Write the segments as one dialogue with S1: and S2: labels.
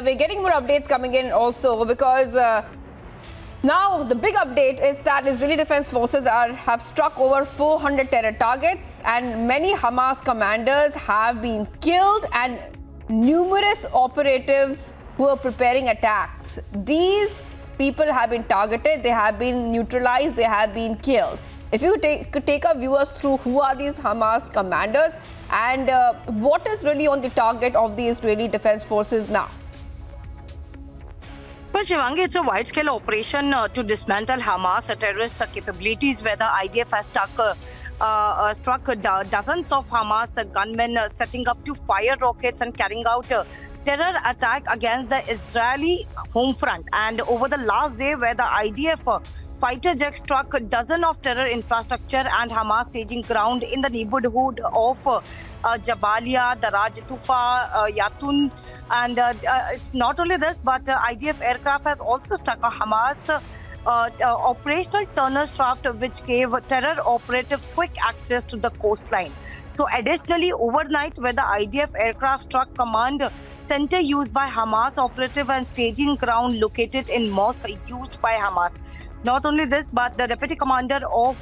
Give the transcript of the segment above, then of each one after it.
S1: We're getting more updates coming in also because now the big update is that Israeli Defense Forces have struck over 400 terror targets and many Hamas commanders have been killed and numerous operatives who are preparing attacks. These people have been targeted, they have been neutralized, they have been killed. If you could take our viewers through who are these Hamas commanders and what is really on the target of the Israeli Defense Forces now?
S2: Well, Shivangi, it's a wide-scale operation to dismantle Hamas terrorist capabilities, where the IDF has struck dozens of Hamas gunmen, setting up to fire rockets and carrying out terror attack against the Israeli home front. And over the last day, where the IDF fighter jet struck dozens of terror infrastructure and Hamas staging ground in the neighborhood of Jabalia, Daraj Tufa, Yatun, and it's not only this, but IDF aircraft has also struck a Hamas operational Turner-Shaft, which gave terror operatives quick access to the coastline. So additionally, overnight, where the IDF aircraft struck command center used by Hamas operative and staging ground located in mosque used by Hamas. Not only this, but the deputy commander of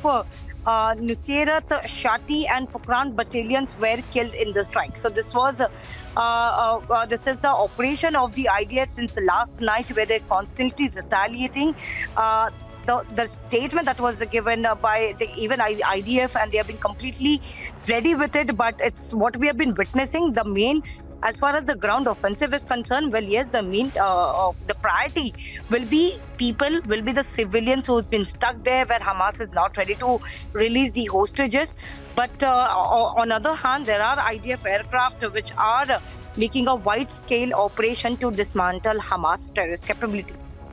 S2: Nusairat, Shati and Fukran battalions were killed in the strike. So this was this is the operation of the IDF since last night, where they're constantly retaliating. The statement that was given by even IDF, and they have been completely ready with it, but it's what we have been witnessing. The main, as far as the ground offensive is concerned, well, yes, the priority will be people, will be the civilians who've been stuck there, where Hamas is not ready to release the hostages. But on the other hand, there are IDF aircraft which are making a wide-scale operation to dismantle Hamas terrorist capabilities.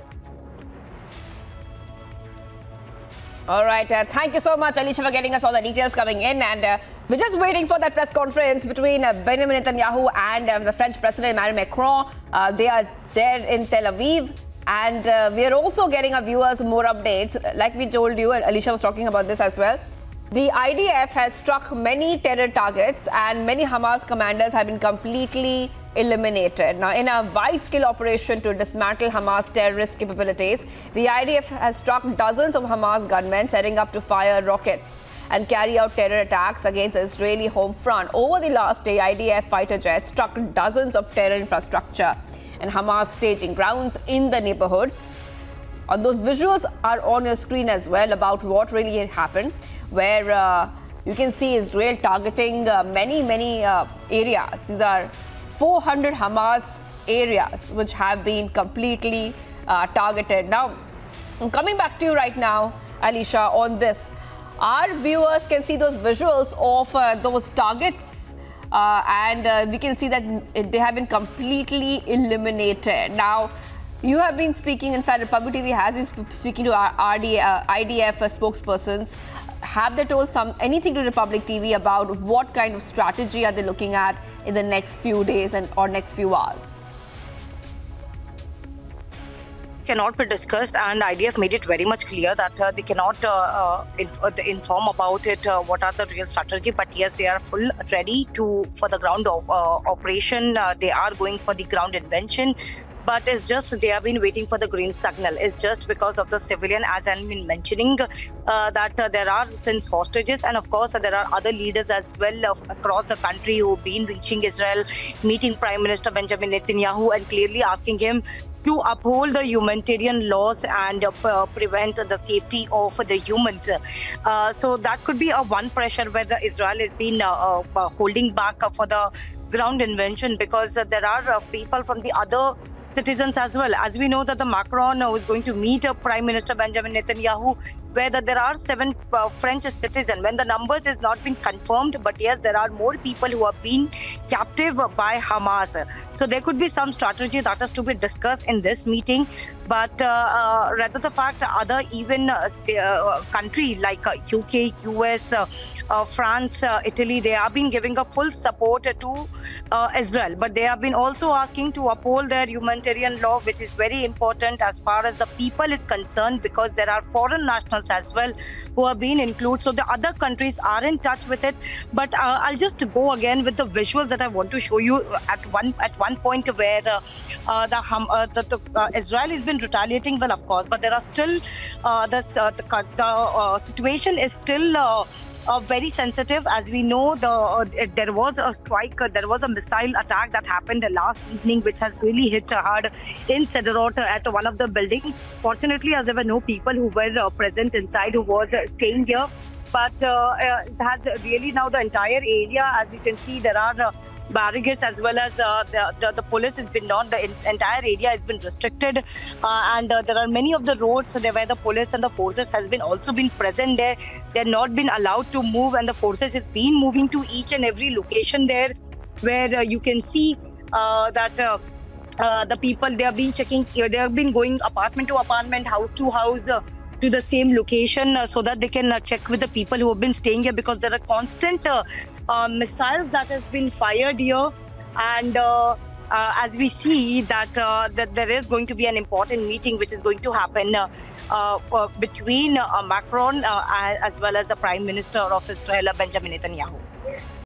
S1: All right. Thank you so much, Alicia, for getting us all the details coming in. And we're just waiting for that press conference between Benjamin Netanyahu and the French President Emmanuel Macron. They are there in Tel Aviv. And we are also getting our viewers more updates. Like we told you, Alicia was talking about this as well. The IDF has struck many terror targets and many Hamas commanders have been completely eliminated. Now, in a wide-scale operation to dismantle Hamas terrorist capabilities, the IDF has struck dozens of Hamas gunmen, setting up to fire rockets and carry out terror attacks against the Israeli home front. Over the last day, IDF fighter jets struck dozens of terror infrastructure and Hamas staging grounds in the neighborhoods. Those visuals are on your screen as well about what really happened, where you can see Israel targeting many areas. These are 400 Hamas areas which have been completely targeted. Now, I'm coming back to you right now, Alicia, on this. Our viewers can see those visuals of those targets and we can see that they have been completely eliminated. Now, you have been speaking, in fact, Republic TV has been speaking to our IDF spokespersons. Have they told anything to Republic TV about what kind of strategy are they looking at in the next few days or next few hours?
S2: Cannot be discussed, and IDF made it very much clear that they cannot inform about it, what are the real strategy. But yes, they are full ready for the ground operation. They are going for the ground invention. But it's just they have been waiting for the green signal. It's just because of the civilian, as I've been mentioning, that there are since hostages, and of course there are other leaders as well across the country who've been reaching Israel, meeting Prime Minister Benjamin Netanyahu and clearly asking him to uphold the humanitarian laws and prevent the safety of the humans. So that could be a one pressure where the Israel has been holding back for the ground invention, because there are people from the other citizens as well. As we know that the Macron is going to meet Prime Minister Benjamin Netanyahu, where there are 7 French citizens. When the numbers is not been confirmed, but yes, there are more people who have been captive by Hamas. So there could be some strategy that is to be discussed in this meeting. But rather the fact other even country like UK, US, France, Italy, they have been giving a full support to Israel. But they have been also asking to uphold their human humanitarian law, which is very important as far as the people is concerned, because there are foreign nationals as well who have been included. So the other countries are in touch with it. But I'll just go again with the visuals that I want to show you at one point where Israel has been retaliating, well, of course, but there are still the situation is still very sensitive. As we know, there was a strike, there was a missile attack that happened last evening, which has really hit hard in Sderot at one of the buildings. Fortunately, as there were no people who were present inside who was staying here, but it has really now the entire area, as you can see, there are barricades as well as the police has been not, the entire area has been restricted, and there are many of the roads where the police and the forces has been also been present there. They're not been allowed to move, and the forces has been moving to each and every location there, where you can see that the people, they have been checking, they have been going apartment to apartment, house to house, to the same location, so that they can check with the people who have been staying here, because there are constant missiles that has been fired here. And as we see that there is going to be an important meeting which is going to happen between Macron as well as the Prime Minister of Israel, Benjamin Netanyahu.